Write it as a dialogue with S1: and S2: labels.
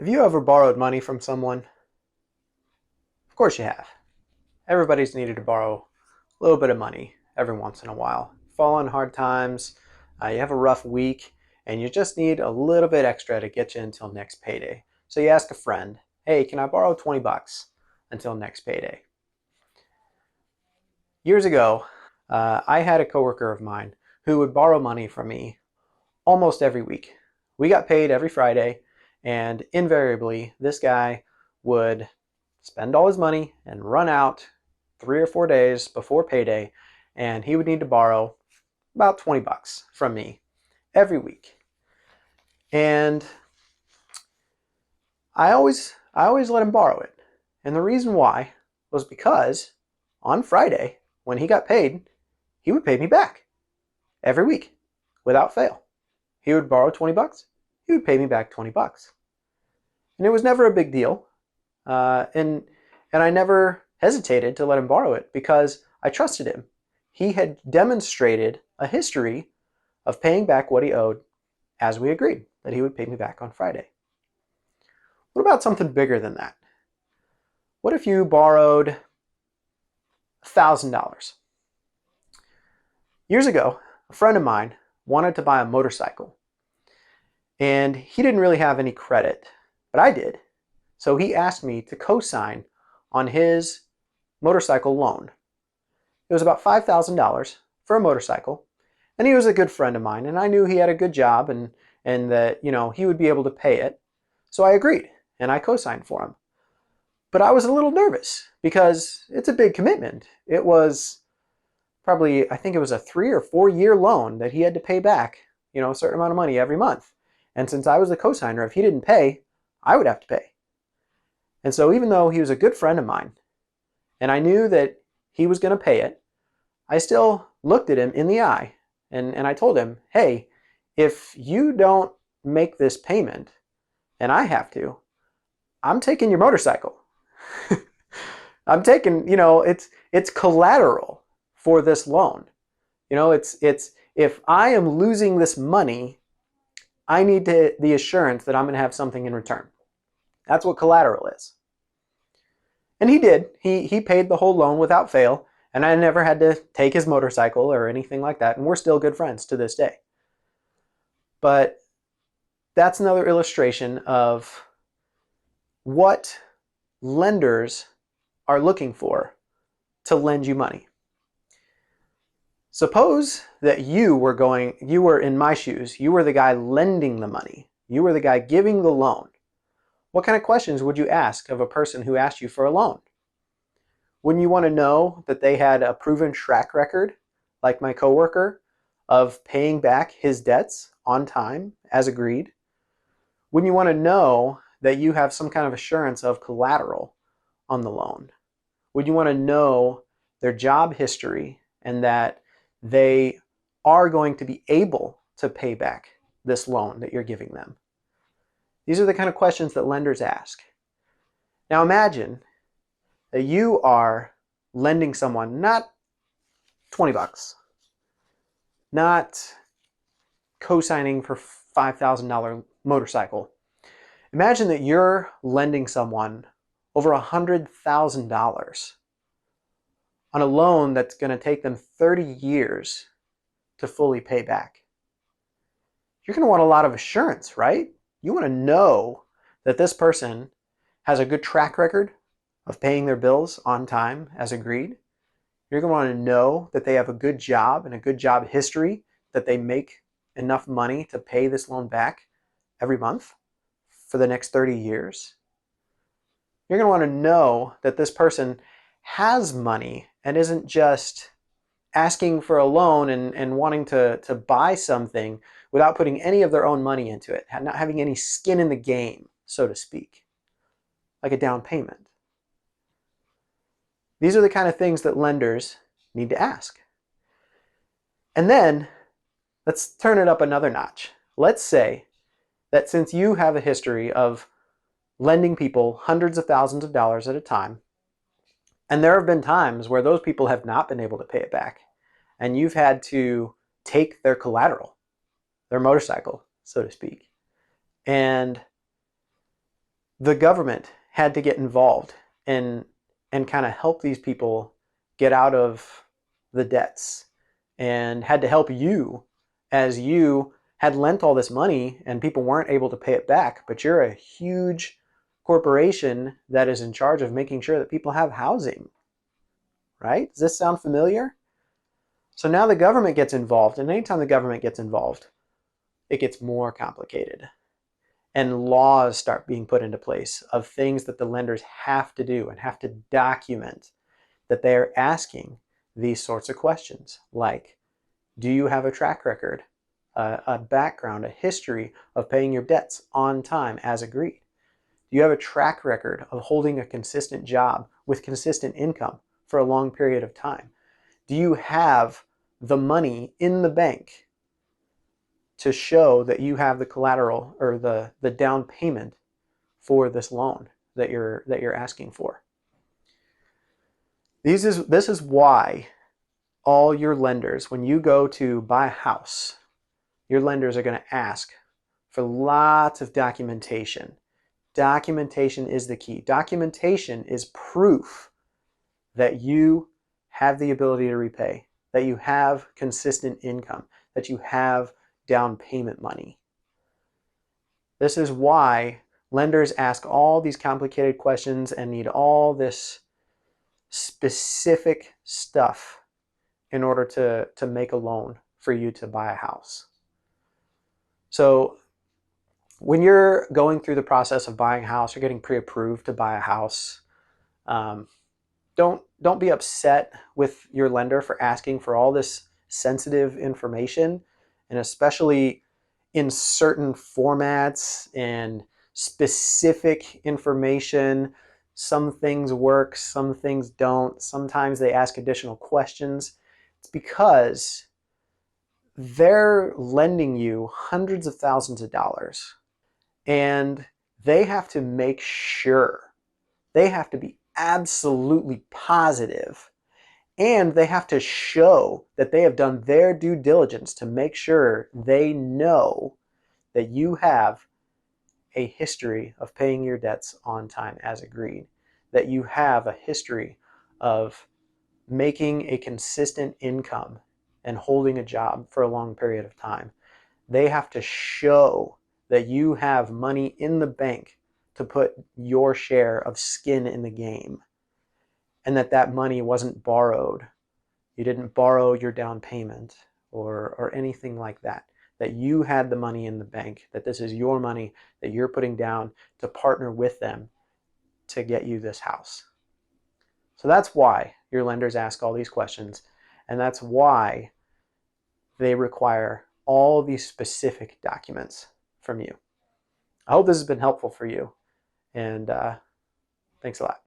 S1: Have you ever borrowed money from someone? Of course you have. Everybody's needed to borrow a little bit of money every once in a while. Fall on hard times, you have a rough week, and you just need a little bit extra to get you until next payday. So you ask a friend, hey, can I borrow 20 bucks until next payday? Years ago, I had a coworker of mine who would borrow money from me almost every week. We got paid every Friday, and invariably, this guy would spend all his money and run out 3 or 4 days before payday, and he would need to borrow about 20 bucks from me every week. And I always let him borrow it. And the reason why was because on Friday, when he got paid, he would pay me back every week without fail. He would borrow 20 bucks, he would pay me back 20 bucks. And it was never a big deal. And I never hesitated to let him borrow it because I trusted him. He had demonstrated a history of paying back what he owed as we agreed that he would pay me back on Friday. What about something bigger than that? What if you borrowed $1,000? Years ago, a friend of mine wanted to buy a motorcycle, and he didn't really have any credit, but I did. So he asked me to co-sign on his motorcycle loan. It was about $5,000 for a motorcycle, and he was a good friend of mine, and I knew he had a good job and that, he would be able to pay it. So I agreed, and I co-signed for him. But I was a little nervous because it's a big commitment. It was probably, I think it was a 3 or 4 year loan that he had to pay back, a certain amount of money every month. And since I was the co-signer, if he didn't pay, I would have to pay. And so even though he was a good friend of mine, and I knew that he was going to pay it, I still looked at him in the eye and I told him, hey, if you don't make this payment and I have to, I'm taking your motorcycle. I'm taking, it's collateral for this loan. It's if I am losing this money, I need the assurance that I'm going to have something in return. That's what collateral is. And he did. He paid the whole loan without fail, and I never had to take his motorcycle or anything like that, and we're still good friends to this day. But that's another illustration of what lenders are looking for to lend you money. Suppose that you were in my shoes, you were the guy lending the money, you were the guy giving the loan. What kind of questions would you ask of a person who asked you for a loan? Wouldn't you want to know that they had a proven track record, like my coworker, of paying back his debts on time as agreed? Wouldn't you want to know that you have some kind of assurance of collateral on the loan? Would you want to know their job history and that they are going to be able to pay back this loan that you're giving them? These are the kind of questions that lenders ask. Now imagine that you are lending someone not 20 bucks, not co-signing for $5,000 motorcycle. Imagine that you're lending someone over $100,000 on a loan that's going to take them 30 years to fully pay back. You're going to want a lot of assurance, right? You want to know that this person has a good track record of paying their bills on time as agreed. You're going to want to know that they have a good job and a good job history, that they make enough money to pay this loan back every month for the next 30 years. You're going to want to know that this person has money and isn't just asking for a loan and wanting to buy something without putting any of their own money into it, not having any skin in the game, so to speak, like a down payment. These are the kind of things that lenders need to ask. And then let's turn it up another notch. Let's say that since you have a history of lending people hundreds of thousands of dollars at a time, and there have been times where those people have not been able to pay it back, and you've had to take their collateral, their motorcycle, so to speak, and the government had to get involved and kind of help these people get out of the debts, and had to help you as you had lent all this money and people weren't able to pay it back, but you're a huge corporation that is in charge of making sure that people have housing, right? Does this sound familiar? So now the government gets involved, and anytime the government gets involved, it gets more complicated. And laws start being put into place of things that the lenders have to do and have to document, that they are asking these sorts of questions like, do you have a track record, a background, a history of paying your debts on time as agreed? Do you have a track record of holding a consistent job with consistent income for a long period of time? Do you have the money in the bank to show that you have the collateral or the down payment for this loan that you're asking for? This is why all your lenders, when you go to buy a house, your lenders are going to ask for lots of documentation. Documentation is the key. Documentation is proof that you have the ability to repay, that you have consistent income, that you have down payment money. This is why lenders ask all these complicated questions and need all this specific stuff in order to make a loan for you to buy a house. So when you're going through the process of buying a house, you're getting pre-approved to buy a house, don't be upset with your lender for asking for all this sensitive information, and especially in certain formats and specific information. Some things work, some things don't. Sometimes they ask additional questions. It's because they're lending you hundreds of thousands of dollars, and they have to make sure, they have to be absolutely positive, and they have to show that they have done their due diligence to make sure they know that you have a history of paying your debts on time as agreed, that you have a history of making a consistent income and holding a job for a long period of time. They have to show that you have money in the bank to put your share of skin in the game, and that money wasn't borrowed. You didn't borrow your down payment or anything like that. That you had the money in the bank, that this is your money that you're putting down to partner with them to get you this house. So that's why your lenders ask all these questions, and that's why they require all these specific documents from you. I hope this has been helpful for you, and thanks a lot.